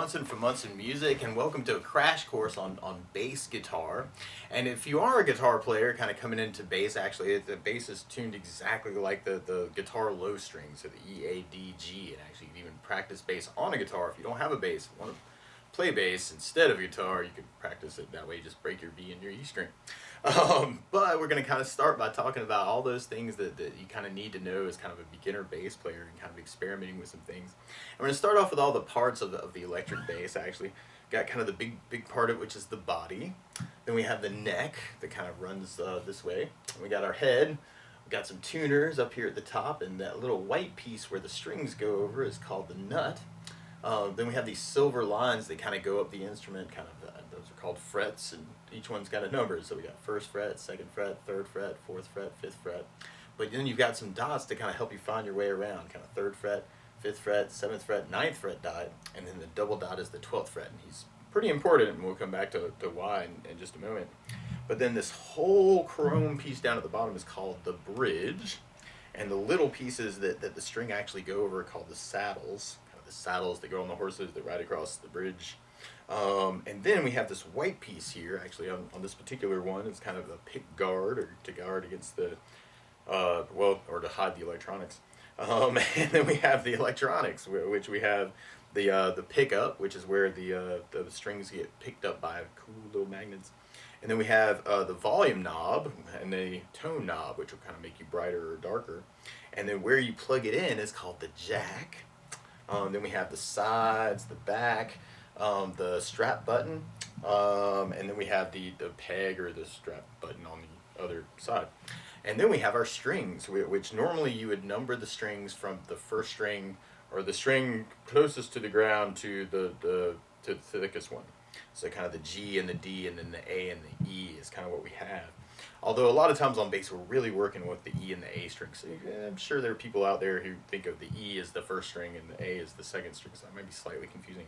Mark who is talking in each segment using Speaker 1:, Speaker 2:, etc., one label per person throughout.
Speaker 1: Johnson from Months in Music, and welcome to a crash course on bass guitar. And if you are a guitar player kind of coming into bass, actually the bass is tuned exactly like the guitar low string, so the E, A, D, G, and actually you can even practice bass on a guitar. If you don't have a bass, want to play bass instead of guitar, you can practice it that way. You just break your B and your E string. But we're going to kind of start by talking about all those things that you kind of need to know as kind of a beginner bass player and kind of experimenting with some things. And we're going to start off with all the parts of the electric bass. Actually got kind of the big part of it, which is the body. Then we have the neck that kind of runs this way. We got our head. We got some tuners up here at the top, and that little white piece where the strings go over is called the nut. Then we have these silver lines that kind of go up the instrument, those are called frets, and each one's got a number. So we got first fret, second fret, third fret, fourth fret, fifth fret. But then you've got some dots to kind of help you find your way around, kind of third fret, fifth fret, seventh fret, ninth fret dot, and then the double dot is the 12th fret. And he's pretty important, and we'll come back to why in just a moment. But then this whole chrome piece down at the bottom is called the bridge, and the little pieces that the string actually go over are called the saddles. Saddles that go on the horses that ride across the bridge. And then we have this white piece here, actually on this particular one. It's kind of a pick guard, or to guard against the, or to hide the electronics. And then we have the electronics, which we have the pickup, which is where the strings get picked up by cool little magnets. And then we have the volume knob and the tone knob, which will kind of make you brighter or darker. And then where you plug it in is called the jack. Then we have the sides, the back, the strap button, and then we have the peg or the strap button on the other side. And then we have our strings, which normally you would number the strings from the first string, or the string closest to the ground, to the thickest one. So kind of the G and the D, and then the A and the E is kind of what we have. Although a lot of times on bass we're really working with the E and the A strings. So I'm sure there are people out there who think of the E as the first string and the A as the second string, so that might be slightly confusing.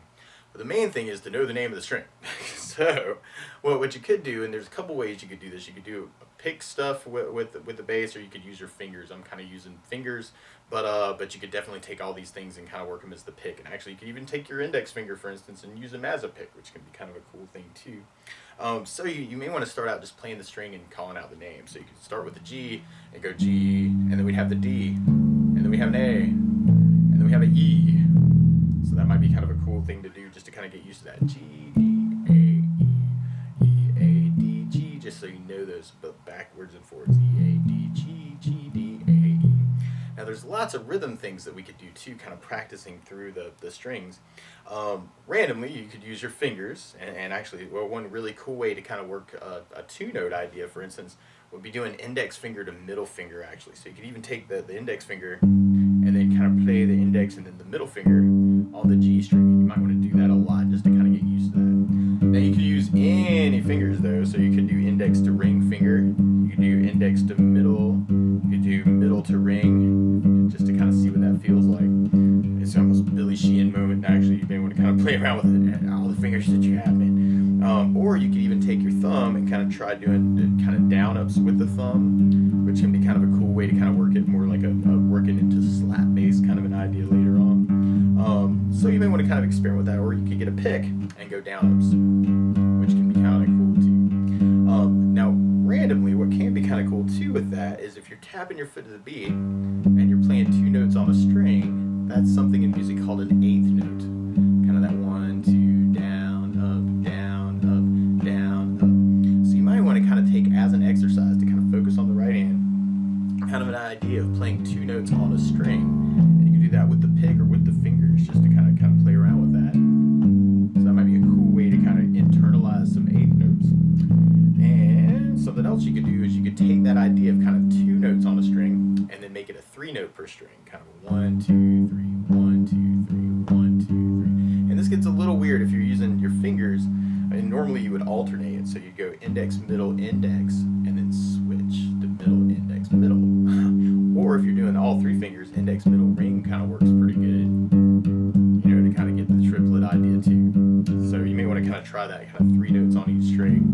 Speaker 1: But the main thing is to know the name of the string. So, well, what you could do, and there's a couple ways you could do this. You could do pick stuff with the bass, or you could use your fingers. I'm kind of using fingers, but you could definitely take all these things and kind of work them as the pick. And actually, you could even take your index finger, for instance, and use them as a pick, which can be kind of a cool thing too. So you may want to start out just playing the string and calling out the name. So you can start with the G and go G, and then we'd have the D, and then we have an A, and then we have an E. So that might be kind of a cool thing to do, just to kind of get used to that. G, D, A, E, E, A, D, G, just so you know those backwards and forwards. E, A, D, G, G, D, A, E. Now there's lots of rhythm things that we could do too, kind of practicing through the strings. Randomly, you could use your fingers, and actually, well, one really cool way to kind of work a two-note idea, for instance, would be doing index finger to middle finger, actually. So you could even take the index finger and then kind of play the index and then the middle finger on the G string. You might want to do that a lot just to kind of get used to that. Now you could use any fingers though, so you could do index to ring finger, you could do index to middle, you could do middle to ring, just to kind of see what that feels like. It's almost Billy Sheehan moment. Actually, you may want to kind of play around with all the fingers that you have, man. Or you could even take your thumb and kind of try doing kind of down ups with the thumb, which can be kind of a cool way to kind of work it more like a working into slap bass kind of an idea later on. So you may want to kind of experiment with that, or you could get a pick and go down ups, which can be kind of cool too. Now, randomly, what can be kind of cool too with that is if you're tapping your foot to the beat and you're playing two notes on a string, that's something in music called an eighth note. Kind of that 1, 2, down, up, down, up, down, up. So you might want to kind of take as an exercise to kind of focus on the right hand, kind of an idea of playing two notes on a string. And you can do that with the pick or with the fingers, just to kind of play around with that. So that might be a cool way to kind of internalize some eighth notes. And something else you could do is you could take that idea of kind of two notes on a string and then make it a 3-note per string, kind of 1, 2, 3, 1, 2, 3, 1, 2, 3. And this gets a little weird if you're using your fingers. I mean, normally you would alternate it, so you'd go index, middle, index, and then switch to middle, index, middle. Or if you're doing all three fingers, index, middle, ring kind of works pretty good, to kind of get the triplet idea too. So you may want to kind of try that, kind of 3 notes on each string.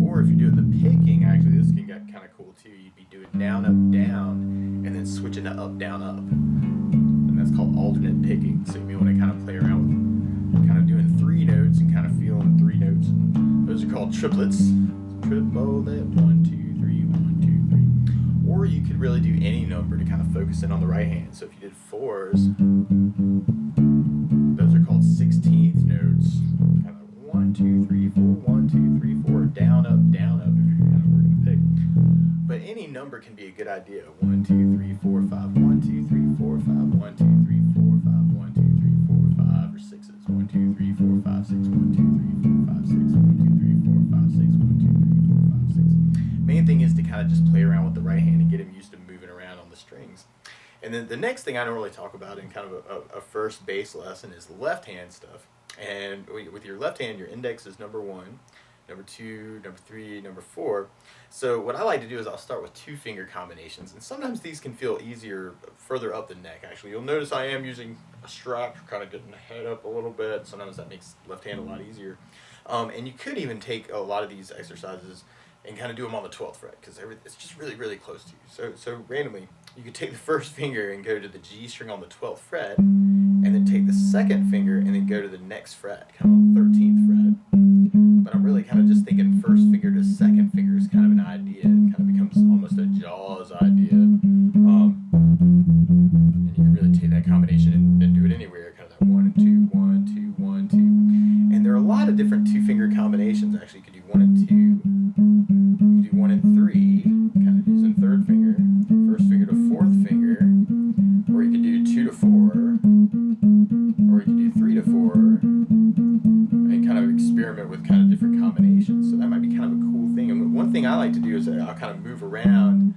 Speaker 1: Or if you're doing the picking, actually this can get kind of cool too. You'd be doing down, up, down, and then switching to up, down, up. And that's called alternate picking. So you may want to kind of play around with notes and kind of feeling 3 notes. Those are called triplets. Triplet, 1, 2, 3, 1, 2, 3. Or you could really do any number to kind of focus in on the right hand. So if you did 4s, those are called 16th notes. Kind of 1, 2, 3, 4, 1, 2, 3, 4, down, up, if you're kind of working to pick. But any number can be a good idea. 1, 2, 3, 4, 5, 1, 2, 3, 4, 5, 1, 2, 3, 4, 5, 1, 2, 3, 4, 5, or 6s. 1, 2, 3, 4, 5, 6, 1, 2, 3, 4, 5, 6, 1, 2, 3, 4, 5, 6, 1, 2, 3, 4, 5, 6. Main thing is to kind of just play around with the right hand and get him used to moving around on the strings. And then the next thing I normally talk about in kind of a first bass lesson is left hand stuff. And with your left hand, your index is number 1, number 2, number 3, number 4. So what I like to do is I'll start with 2-finger combinations, and sometimes these can feel easier further up the neck. Actually, you'll notice I am using a strap, kind of getting the head up a little bit. Sometimes that makes left hand a lot easier. And you could even take a lot of these exercises and kind of do them on the 12th fret, because it's just really, really close to you. So randomly, you could take the first finger and go to the G string on the 12th fret, and then take the second finger and then go to the next fret, kind of on the 13th fret. But I'm really kind of just thinking first finger to second finger is kind of an idea. It kind of becomes almost a Jaws idea. And you can really take that combination and do it anywhere, kind of that 1 and 2, 1, 2, 1, 2. And there are a lot of different 2-finger combinations. Actually, you could do 1 and 2. You could do 1 and 3, kind of using third finger, first finger to fourth finger, or you could do 2 to 4, or you could do 3 to 4, and kind of experiment with kind of different combinations. So that might be kind of a cool thing. And one thing I like to do is I'll kind of move around,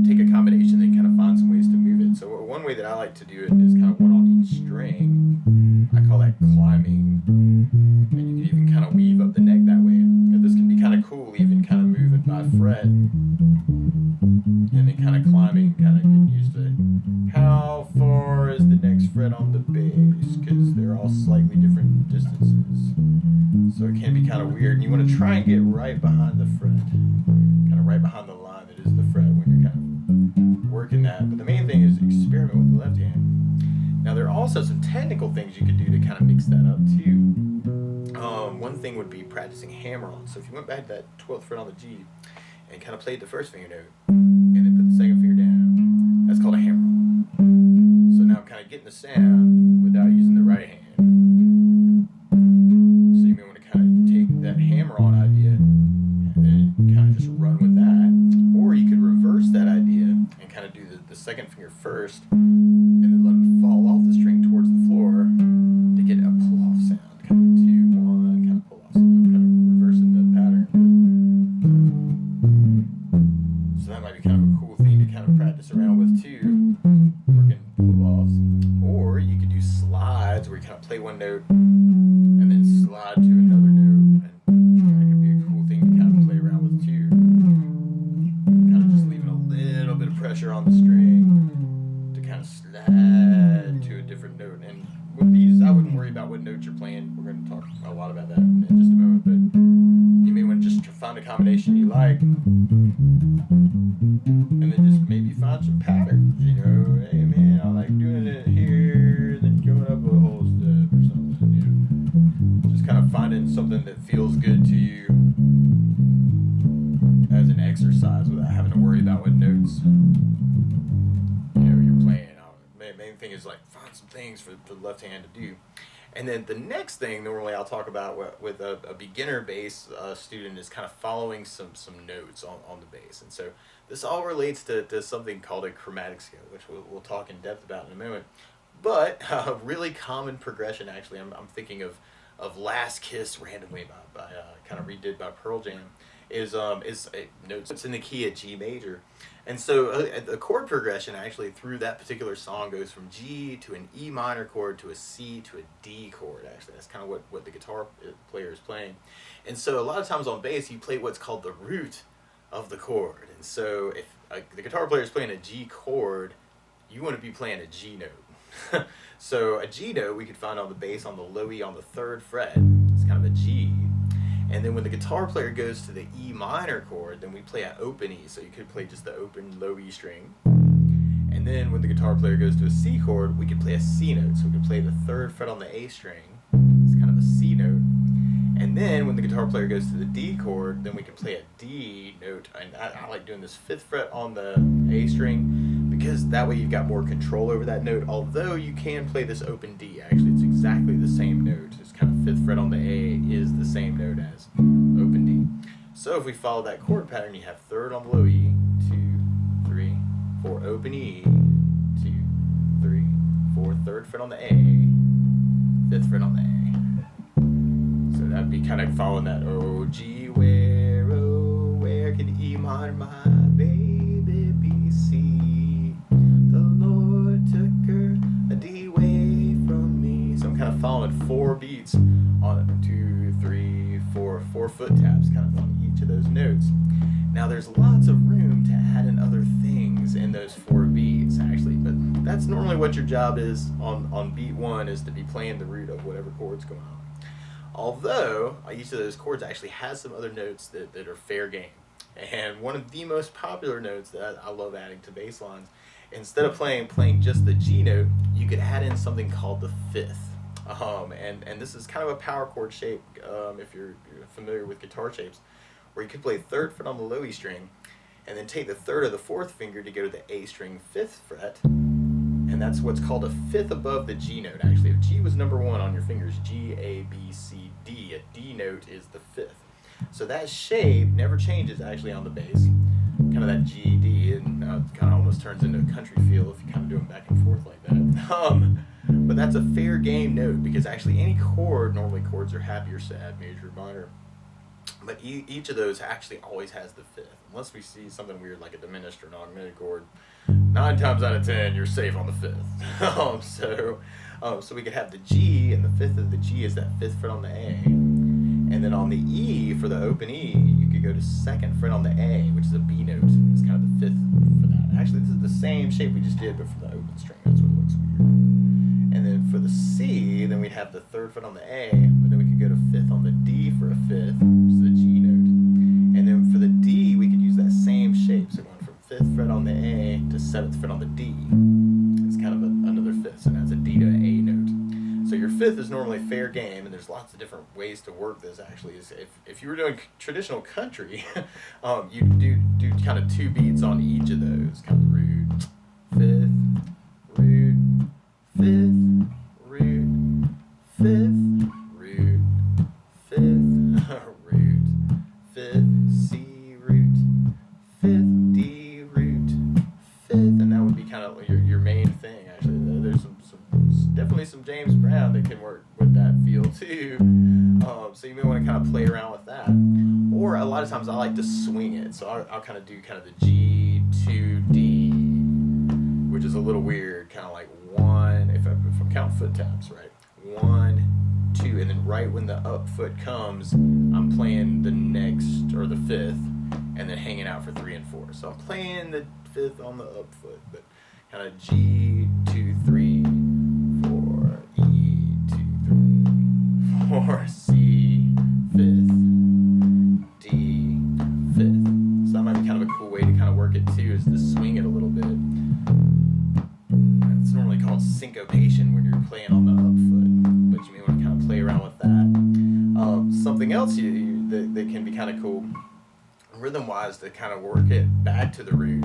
Speaker 1: take a combination, and kind of find some ways to move it. So one way that I like to do it is kind of 1 on each string. I call that climbing. And you can even kind of weave up the neck that way. And this can be kind of cool, even kind of moving by fret. And then kind of climbing, kind of getting used to how far is the next fret on the bass, because they're all slightly different distances. So it can be kind of weird. And you want to try and get right behind the fret, kind of right behind the line that is the fret when you're kind of working that. But the main thing is experiment with the left hand. Now there are also some technical things you could do to kind of mix that up too. One thing would be practicing hammer-on. So if you went back to that 12th fret on the G and kind of played the first finger note and then put the second finger down, that's called a hammer-on. So now I'm kind of getting the sound without using the right hand. So you may want to kind of take that hammer-on idea and then kind of just run with that. Or you could reverse that idea and kind of do the second finger first and then let it fall off the string towards the floor to get a pull-off sound. Kind of 2, 1, kind of pull-off sound. I'm kind of reversing the pattern. So that might be kind of a cool thing to kind of practice around with too, working pull-offs. Or you could do slides where you kind of play one note and then slide to another note. And that could be a cool thing to kind of play around with too. Kind of just leaving a little bit of pressure on the string to kind of slide to a different note. And with these, I wouldn't worry about what notes you're playing. We're going to talk a lot about that in just a moment. But you may want to just find a combination you like, and then just maybe find some patterns. You know, hey man, I like doing it here, then going up a whole step or something. You know, just kind of finding something that feels good to you as an exercise without having to worry about what notes you're playing. Main thing is like find some things for the left hand to do. And then the next thing normally I'll talk about with a beginner bass student is kind of following some notes on the bass. And so this all relates to something called a chromatic scale, which we'll talk in depth about in a moment. But a really common progression, actually, I'm thinking of Last Kiss randomly by kind of redid by Pearl Jam, is notes in the key of G major. And so the chord progression actually through that particular song goes from G to an E minor chord to a C to a D chord. Actually, that's kind of what the guitar player is playing. And so a lot of times on bass, you play what's called the root of the chord. And so if the guitar player is playing a G chord, you want to be playing a G note. So a G note we could find on the bass on the low E on the 3rd fret. It's kind of a G. And then when the guitar player goes to the E minor chord, then we play an open E. So you could play just the open low E string. And then when the guitar player goes to a C chord, we could play a C note. So we could play the 3rd fret on the A string. It's kind of a C note. And then when the guitar player goes to the D chord, then we can play a D note. And I like doing this 5th fret on the A string, because that way you've got more control over that note. Although you can play this open D, actually it's exactly the same note. It's kind of 5th fret on the A is the same note as open D. So if we follow that chord pattern, you have 3rd on the low E, 2, 3, 4, open E, 2, 3, 4, 3rd fret on the A, 5th fret on the A. So that'd be kind of following that oh where can E minor my baby be C? The Lord took her a D away from me. So I'm kind of following 4 beats on 2, 3, 4, 4 foot taps, kind of on each of those notes. Now there's lots of room to add in other things in those 4 beats actually, but that's normally what your job is on beat 1, is to be playing the root of whatever chord's going on. Although each of those chords actually has some other notes that are fair game. And one of the most popular notes that I love adding to bass lines, instead of playing just the G note, you could add in something called the 5th. And this is kind of a power chord shape, if you're familiar with guitar shapes, where you could play 3rd fret on the low E string, and then take the 3rd or the 4th finger to go to the A string 5th fret, and that's what's called a 5th above the G note. Actually, if G was number 1 on your fingers, G, A, B, C, D, a D note is the 5th. So that shape never changes actually on the bass, kind of that G, D, and it kind of almost turns into a country feel if you kind of do them back and forth like that. But that's a fair game note, because actually any chord, normally chords are happy or sad, major or minor, but each of those actually always has the 5th, unless we see something weird like a diminished or an augmented chord. 9 times out of 10, you're safe on the 5th. So we could have the G, and the 5th of the G is that 5th fret on the A. And then on the E, for the open E, you could go to 2nd fret on the A, which is a B note. It's kind of the 5th for that. Actually, this is the same shape we just did, but for the open string. That's what it looks weird. And then for the C, then we'd have the 3rd fret on the A, but then we could go to 5th on the D for a 5th, which is the G note. And then for the D, we could use that same shape. So going from 5th fret on the A to 7th fret on the D. It's kind of another 5th, so that's a D to A note. So your 5th is normally fair game, and there's lots of different ways to work this actually. If you were doing traditional country, you do kind of 2 beats on each of those, kind of root, 5th, root, 5th, root, 5th, root, 5th, root, 5th, C, root, 5th, D, root, 5th, and that would be kind of your main thing actually. There's definitely some James Brown that can work with that feel too. So you may want to kind of play around with that. Or a lot of times I like to swing it. So I'll kind of do kind of the G to D, which is a little weird, kind of like 1, if I'm counting foot taps, right? 1, 2, and then right when the up foot comes, I'm playing the next, or the 5th, and then hanging out for 3 and 4. So I'm playing the 5th on the up foot, but kind of G, 2, 3, 4, E, 2, 3, 4, C, 5th, D, 5th. So that might be kind of a cool way to kind of work it too, is to swing it a little bit. It's normally called syncopation when you're playing on the up foot, but you may want to kind of play around with that. Something else that can be kind of cool, rhythm-wise, to kind of work it back to the root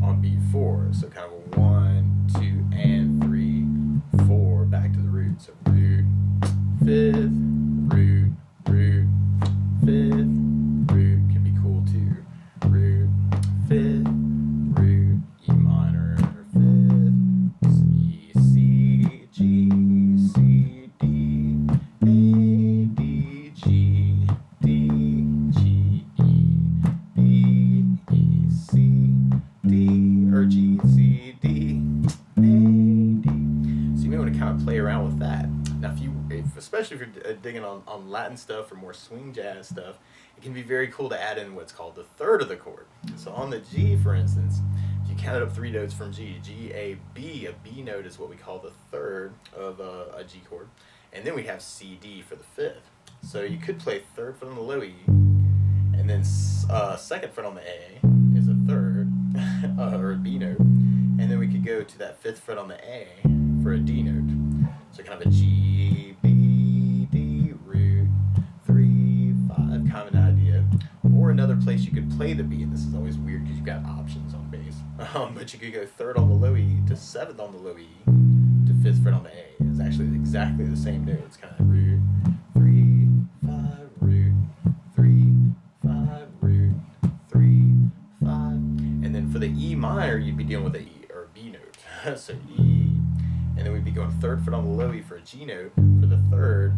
Speaker 1: on beat 4. So kind of a 1, 2, and 3, 4, back to the root. So root, 5th, root, root, 5th, root can be cool too. Root, 5th, root, E minor, 5th, E, C, G, C, D, A, D, G, D, G, E, B, E, C, D, or G, C, D, A, D. So you may want to kind of play around with that. Now, especially if you're digging on Latin stuff or more swing jazz stuff, it can be very cool to add in what's called the 3rd of the chord. So on the G, for instance, if you counted up 3 notes from G, G, A, B, a B note is what we call the 3rd of a G chord, and then we have C, D for the 5th. So you could play 3rd fret on the low E, and then 2nd fret on the A is a 3rd, or a B note, and then we could go to that 5th fret on the A for a D note. So kind of a G, B, D, root, other place you could play the B, and this is always weird because you've got options on bass. But you could go 3rd on the low E to 7th on the low E to 5th fret on the A. It's actually exactly the same note. It's kind of root, 3, 5, root, 3, 5, root, 3, 5. And then for the E minor, you'd be dealing with a E or a B note. So E, and then we'd be going 3rd fret on the low E for a G note for the 3rd,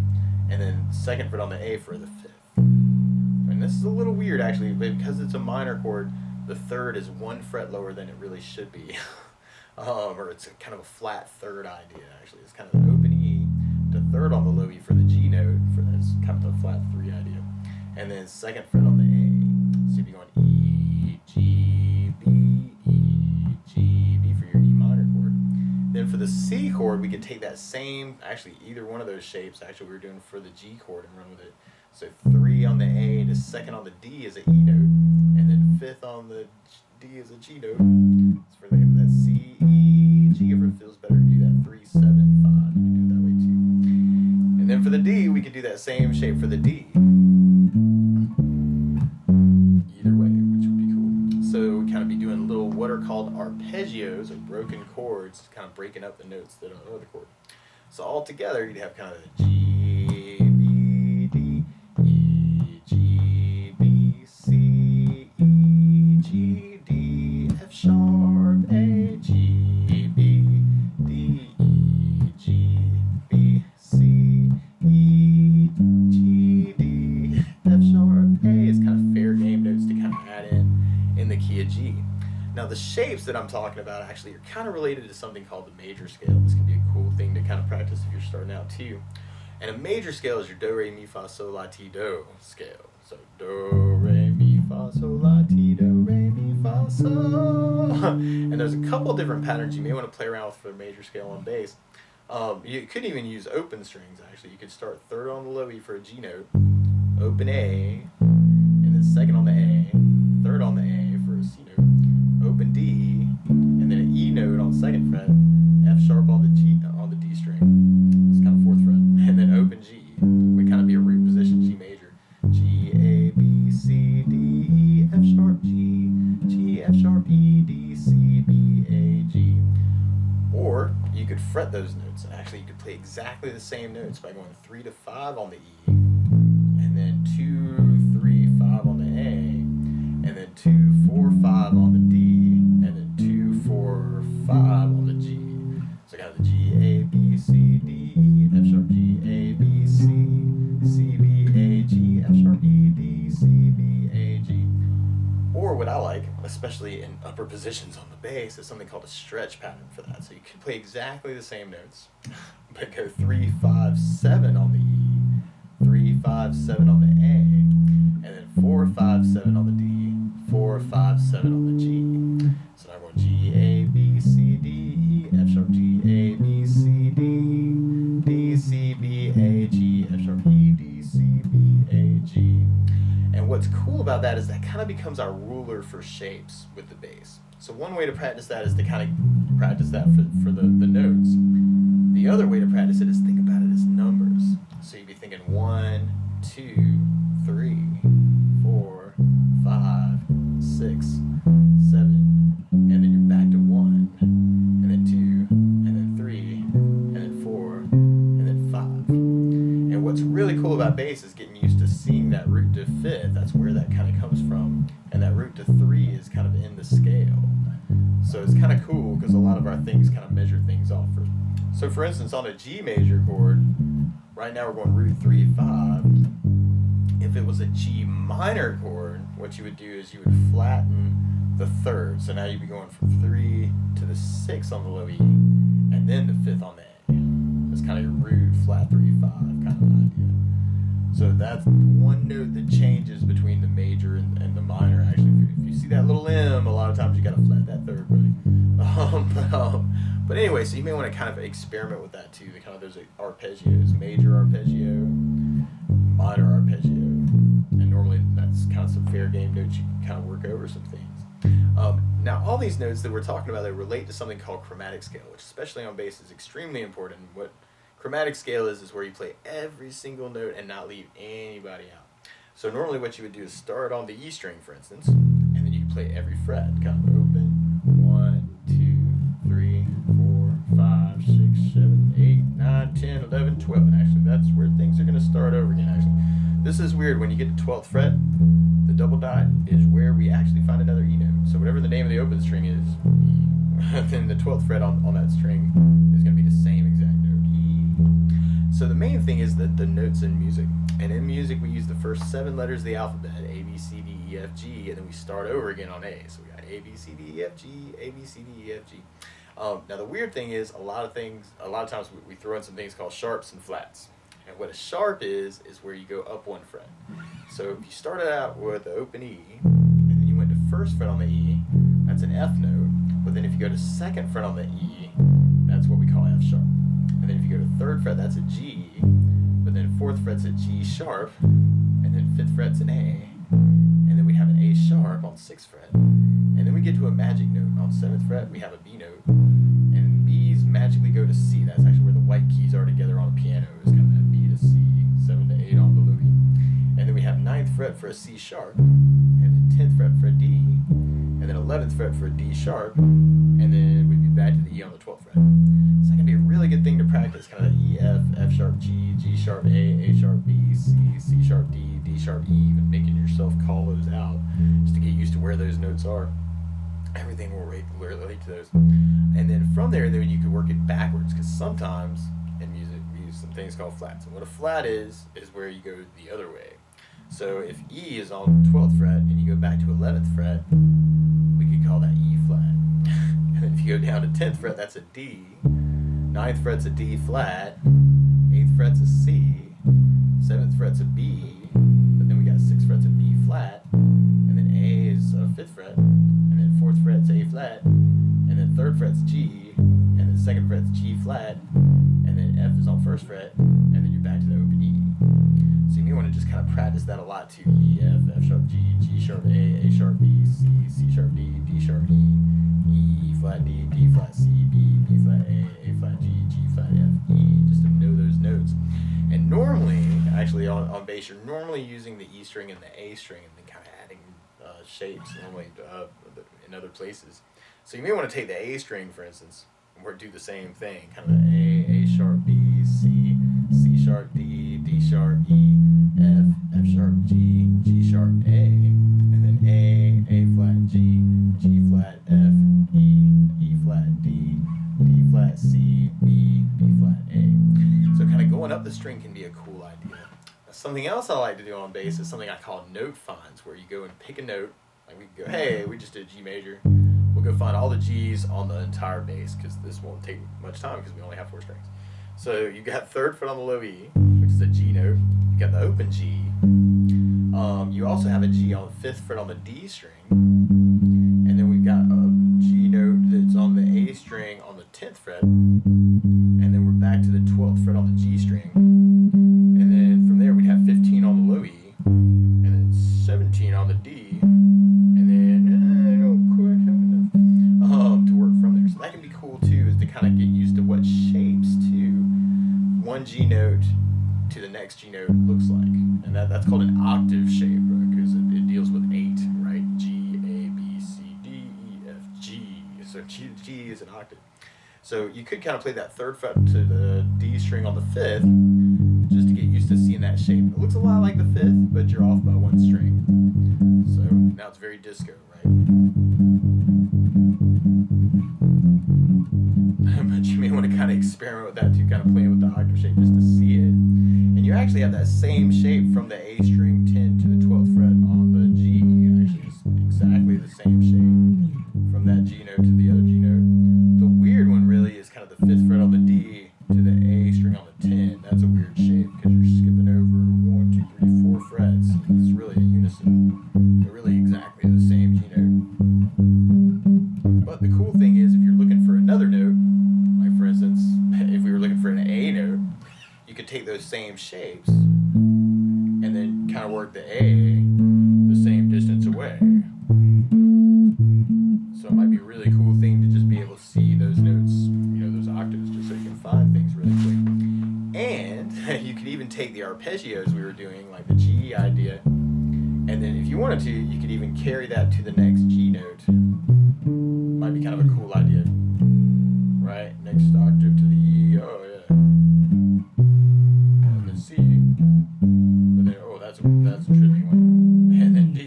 Speaker 1: and then 2nd fret on the A for the 5th. And this is a little weird actually, but because it's a minor chord, the 3rd is 1 fret lower than it really should be. Or it's kind of a flat 3rd idea actually. It's kind of an open E to 3rd on the low E for the G note, for that's kind of a flat 3 idea. And then 2nd fret on the A. So you'd be going E, G, B, E, G, B for your E minor chord. Then for the C chord, we could take that same, actually either one of those shapes, actually we were doing for the G chord, and run with it. So 3 on the A to 2nd on the D is an E note, and then 5th on the D is a G note. It's for that C, E, G. If it feels better to do that 3, 7, 5, you can do it that way too. And then for the D, we could do that same shape for the D. Either way, which would be cool. So we kind of be doing little what are called arpeggios, or broken chords, kind of breaking up the notes that are on the chord. So all together, you'd have kind of a G, B, D, E, G, B, C, E, G, D, F sharp, A, G, B, D, E, G, B, C, E, G, D, F sharp, A. It's kind of fair game notes to kind of add in the key of G. Now the shapes that I'm talking about actually are kind of related to something called the major scale. This can be a cool thing to kind of practice if you're starting out too. And a major scale is your do, re, mi, fa, sol, la, ti, do scale. So do, re, mi, fa, sol, la, ti, do, re, mi, fa, sol. And there's a couple different patterns you may want to play around with for the major scale on bass. You could even use open strings actually. You could start 3rd on the low E for a G note, open A, and then 2nd on the A, 3rd on the A for a C note, open D, and then an E note on 2nd fret, F sharp on the D string. It's kind of 4th fret, and then open G. Would kind of be a root position G major. G, A, B, C, D, E, F sharp, G, G, F sharp, E, D, C, B, A, G. Or you could fret those notes, and actually you could play exactly the same notes by going 3 to 5 on the E, and then 2, 3, 5 on the A, and then 2, 4, 5 on the D, and then 2, 4, 5 on the G. So I got the G, A, B, C, D, E, F sharp, G, A, B, C, C, B, A, G, F sharp, E, D, C, B, A, G. Or what I like, especially in upper positions on the bass, is something called a stretch pattern for that. So you can play exactly the same notes, but go 3, 5, 7 on the E, 3, 5, 7 on the A, and then 4, 5, 7 on the D, 4, 5, 7 on the G. So now we're going G, A, B, C, D, E, F sharp, G, A, B, C, D, D, C, B, A, G, F sharp, E, D, C, B, A, G. And what's cool about that is that kind of becomes our ruler for shapes with the bass. So one way to practice that is to kind of practice that for the notes. The other way to practice it is think about it as numbers. So you'd be thinking 1, 2, 3, 4, 5, 6, 7, and then you're back to 1, and then 2, and then 3, and then 4, and then 5. And what's really cool about bass is getting used to seeing that root to 5th. That's where that kind of comes from. And that root to 3 is kind of in the scale. So it's kind of cool because a lot of our things kind of measure things off. So for instance, on a G major chord, right now we're going root 3, 5. If it was a G minor chord, what you would do is you would flatten the 3rd. So now you'd be going from 3 to the 6 on the low E, and then the 5th on the A. That's kind of your root, flat 3, 5 kind of idea. So that's one note that changes between the major and the minor. Actually, if you see that little M, a lot of times you got to flat that 3rd, buddy. But anyway, so you may want to kind of experiment with that too. The kind of those arpeggios, major arpeggio, minor arpeggio, and normally that's kind of some fair game notes you can kind of work over some things. Now, all these notes that we're talking about, they relate to something called chromatic scale, which especially on bass is extremely important. What chromatic scale is where you play every single note and not leave anybody out. So normally what you would do is start on the E string, for instance, and then you play every fret, kind of open, 1, 2, 3, 4, 5, 6, 7, 8, 9, 10, 11, 12. And actually that's where things are going to start over again, actually. This is weird. When you get to 12th fret, the double dot is where we actually find another E note. So whatever the name of the open string is, E, then the 12th fret on that string is going to be the same exact note, E. So the main thing is that the notes in music. And in music, we use the first 7 letters of the alphabet, A, B, C, D, E, F, G, and then we start over again on A. So we got A, B, C, D, E, F, G, A, B, C, D, E, F, G. Now the weird thing is, a lot of times we throw in some things called sharps and flats. And what a sharp is where you go up 1 fret. So if you started out with the open E, and then you went to 1st fret on the E, that's an F note. But then if you go to 2nd fret on the E, that's what we call F sharp. And then if you go to 3rd fret, that's a G. But then 4th fret's a G sharp. And then 5th fret's an A. And then we have an A sharp on 6th fret. And then we get to a magic note. On 7th fret, we have a B note. And B's magically go to C. That's actually where the white keys are together on a piano. Is kind of that B to C, 7 to 8 on the low E. And then we have 9th fret for a C sharp. And then 10th fret for a D. And then 11th fret for a D sharp. And then we'd be back to the E on the 12th fret. So that can be a really good thing to practice. Kind of E, F, F sharp, G, G sharp, A sharp, B, C, C sharp, D, D sharp, E. Even making yourself call those out just to get used to where those notes are. Everything will relate to those. And then from there, then you can work it backwards, because sometimes in music we use some things called flats. And what a flat is where you go the other way. So if E is on 12th fret and you go back to 11th fret, we could call that E flat. And then if you go down to 10th fret, that's a D. 9th fret's a D flat. 8th fret's a C. 7th fret's a B. But then we got 6th fret's a B flat. And then A is 5th fret. And then 4th fret's A flat. And then 3rd fret's G. And then 2nd fret's G flat. And then F is on 1st fret. And then you're back to the open E. So you may want to just kind of practice that a lot too. E, F, F sharp, G, G sharp, A sharp, B, C, C sharp, D, D sharp, E flat, D, D flat, C, B, B flat, A flat, G, G flat, F, E, just to know those notes. And normally, actually on bass, you're normally using the E string and the A string and then kind of adding shapes normally in other places. So you may want to take the A string, for instance, and do the same thing, kind of A sharp, B, C, C sharp, D, D sharp, E, F, F sharp, G, G sharp, A, and then A flat, G, G flat, F, E flat, D, D flat, C, B flat, A. So kind of going up the string can be a cool idea. Something else I like to do on bass is something I call note finds, where you go and pick a note. Like we can go, hey, we just did G major. We'll go find all the G's on the entire bass, because this won't take much time because we only have 4 strings. So you got 3rd fret on the low E, which is a G note. You got the open G. You also have a G on the 5th fret on the D string. And then we've got a G note that's on the A string on the 10th fret. And then we're back to the 12th fret on the G string. And then from there we'd have 15 on the low E. And then 17 on the D. And then I don't quite have enough to work from there. So that can be cool too, is to kind of get used to what shapes too one G note to the next G note looks like. And that's called an octave shape, because it deals with 8, right? G, A, B, C, D, E, F, G. So G is an octave. So you could kind of play that 3rd fret to the D string on the 5th, just to get used to seeing that shape. It looks a lot like the 5th, but you're off by 1 string. So now it's very disco, right? But you may want to kind of experiment with that too, kind of playing with the octave shape just to see it. And you actually have that same shape from the A string 10 to the 12th fret on the G. Actually, it's exactly the same shape from that G note to the other G note. The weird one really is kind of the 5th fret on the D to the A string on the 10. That's a weird shape because you're skipping over 1, 2, 3, 4 frets. It's really a unison. They're really exactly the same G note. But the cool thing is, if you're looking for another note, like for instance, if we were looking for an A note, you could take those same shapes and then kind of work the A the same distance away. So it might be a really cool thing to just be able to see those notes, those octaves, just so you can find things really quick. And you could even take the arpeggios we were doing, like the G idea, And then if you wanted to, you could even carry that to the next G note. Might be kind of a cool idea, right? Next octave to the E. Oh yeah. And then C. But then that's a trippy one. And then D.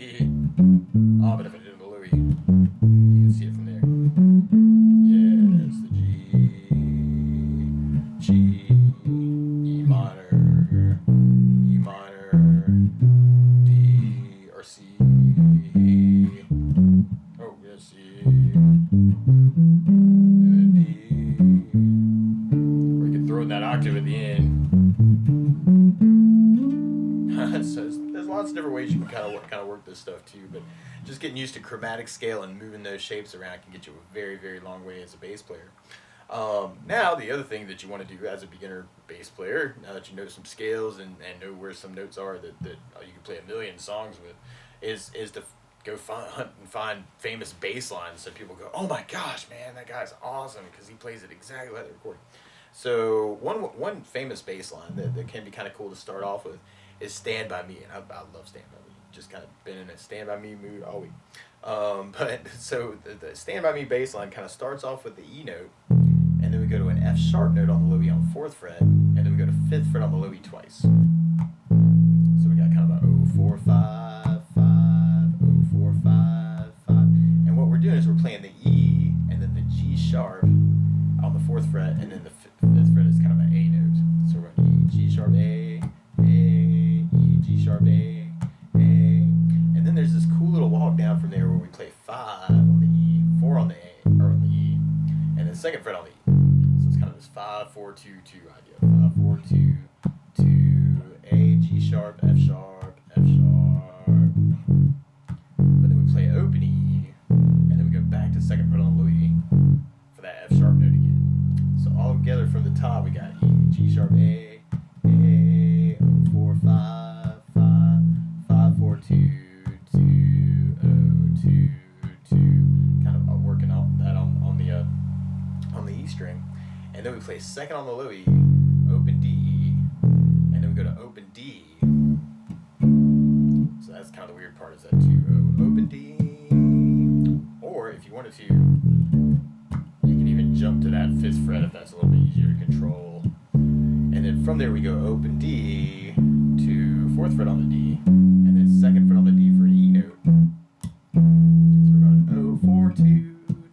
Speaker 1: Oh, but if I did it below E, you can see it from there. Yeah, it's the G, E minor, D, or C. Oh, yeah, C. And then D. Or you can throw in that octave at the end. So there's lots of different ways you can kind of work this stuff too, but just getting used to chromatic scale and moving those shapes around can get you a very, very long way as a bass player. Now, the other thing that you want to do as a beginner bass player, now that you know some scales and know where some notes are that you can play a million songs with, is to go hunt and find famous bass lines so people go, oh my gosh, man, that guy's awesome because he plays it exactly like the recording. So one famous bass line that can be kind of cool to start off with is Stand By Me, and I love Stand By Me. Just kind of been in a Stand By Me mood all week. But so the Stand By Me bass line kind of starts off with the E note, and then we go to an F sharp note on the low E on the 4th fret, and then we go to 5th fret on the low E twice. So we got kind of a 0, 4, 5, 5, 0, 4, 5, 5. And what we're doing is we're playing the E and then the G sharp on the 4th fret, and then the 5th fret is kind of an A note. So we're going E, G sharp, A, E, G sharp, A. And then there's this cool little walk down from there where we play 5 on the E, 4 on the A, or on the E, and then 2nd fret on the E. So it's kind of this 5, 4, 2, 2 idea. 5, 4, 2, 2, A, G sharp, F sharp, F sharp. But then we play open E, and then we go back to 2nd fret on the low E for that F sharp note again. So all together from the top we got E, G sharp, A, 4, 5, 5, 5, 4, 2, 2, 0, 2, 2. Kind of working on that on the E string, and then we play 2nd on the low E, open D, and then we go to open D. So that's kind of the weird part, is that 2, open D. Or if you wanted to, you can even jump to that 5th fret if that's a little bit easier to control. And then from there we go open D to 4th fret on the D, and then 2nd fret on the D for an E note. So we're going 0, 4, 2,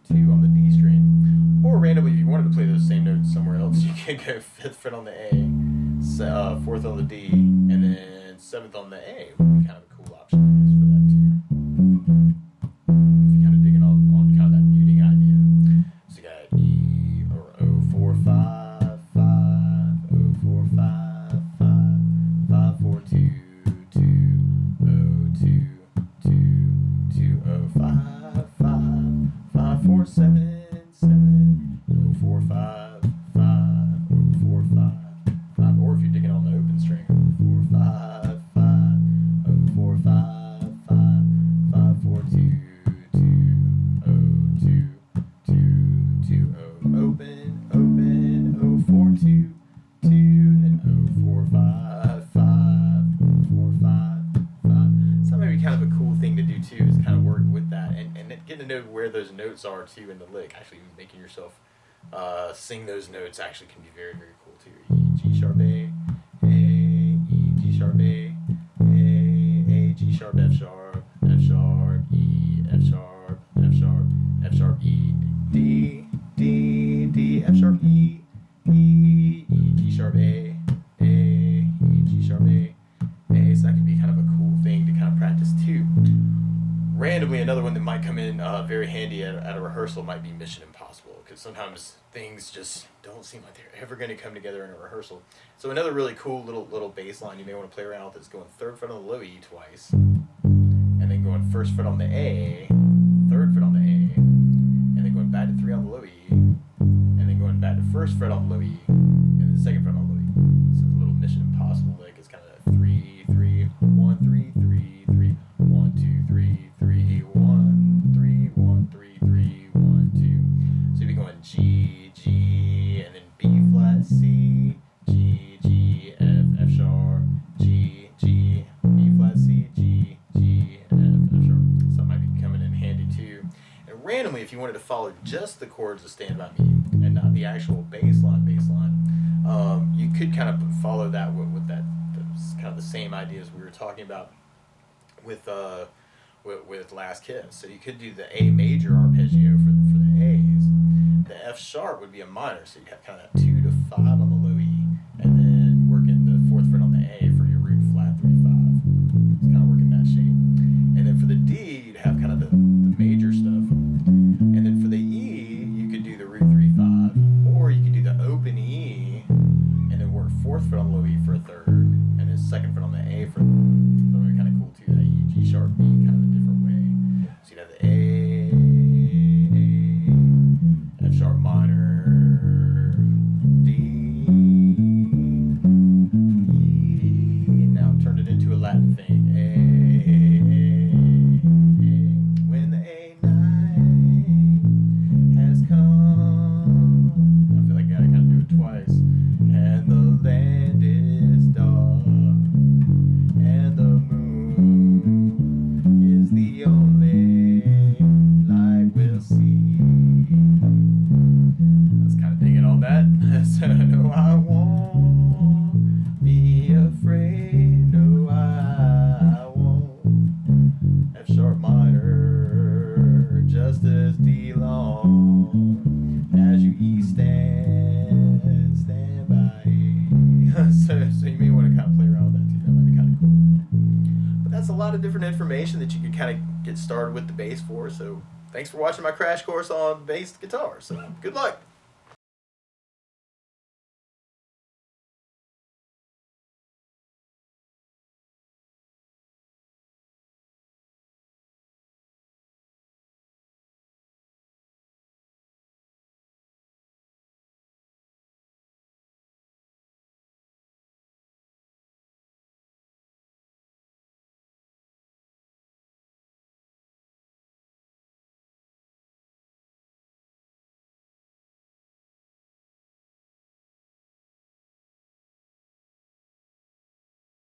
Speaker 1: 2 on the D string. Or randomly, if you wanted to play those same notes somewhere else, you can go 5th fret on the A, 4th on the D, and then 7th on the A would be kind of a cool option for that too. If you're kind of digging on kind of that muting idea. So you got E, or 0, 4, 5, 5, 0, 4, 5, 5, 5, 4, 2, 2, 0, 2, 2, 2, 0, 5, 5, 5, 4, 7, 7, 0, 4, 5, 5, 0, 4, 5, 5. Or if you're digging on the open string, 0, 4, 5, 5, 0, 4, 5, 5, 5, 4, 2, 2, 0, 2, 2, 2, 0, open, open, 0, 4, 2, 2, and then 0, 4, 5, 5, 0, 4, 5, 5. So that may be kind of a cool thing to do too, is kind of work with that and getting to know where those notes are too in the lick. Actually making yourself sing those notes actually can be very, very cool too. E, G sharp, A, E, G sharp, A, G sharp, F sharp, F sharp, E, F sharp, F sharp, F sharp, E, D, D, D, F sharp, E, E, G sharp, A, E, G sharp, A. So that can be kind of a cool thing to kind of practice too. Randomly, another one that might come in very handy at a rehearsal might be Mission Impossible, because sometimes things just don't seem like they're ever going to come together in a rehearsal. So another really cool little bass line you may want to play around with is going 3rd fret on the low E twice, and then going 1st fret on the A, 3rd fret on the A, and then going back to 3 on the low E, and then going back to 1st fret on the low E, and then 2nd fret on the low E. So the little Mission Impossible lick is kind of 3, 3, 1, 3, 3, 3, 1, 2, 3, 3, 1, 3, 1, 3, 3, 1, 2. So you'll be going G, G, and then B flat, C, G, G, F, F sharp, G, G, B flat, C, G, G, you wanted to follow just the chords of Stand By Me and not the actual bass line, you could kind of follow that with that kind of the same ideas we were talking about with Last Kiss. So you could do the A major arpeggio for the A's. The F sharp would be a minor, so you'd have kind of that 2 to 5 on the low E, and then working the 4th fret on the A for your root flat 3 5. It's kind of working that shape. And then for the D, you'd have kind of the major stuff. And then for the E, you could do the root 3 5, or you could do the open E, and then work 4th fret on the low E for a third, and then 2nd fret on the A for a third. So that'd be kind of cool too. That E, G sharp, B, kind of a different way. So you'd have the A, F sharp minor, D, E. Now turned it into a Latin thing. A. When the A night has come, I feel like I gotta kind of do it twice. And the land is dark, and the moon is the only light we'll see. I was kind of digging on that. So no, I won't be afraid. No, I won't. F sharp minor, just as D long as you E stand by. So you may want to kind of play around with that too. That might be kind of cool. But that's a lot of different information that you could kind of get started with the bass for. So thanks for watching my crash course on bass guitar. So good luck.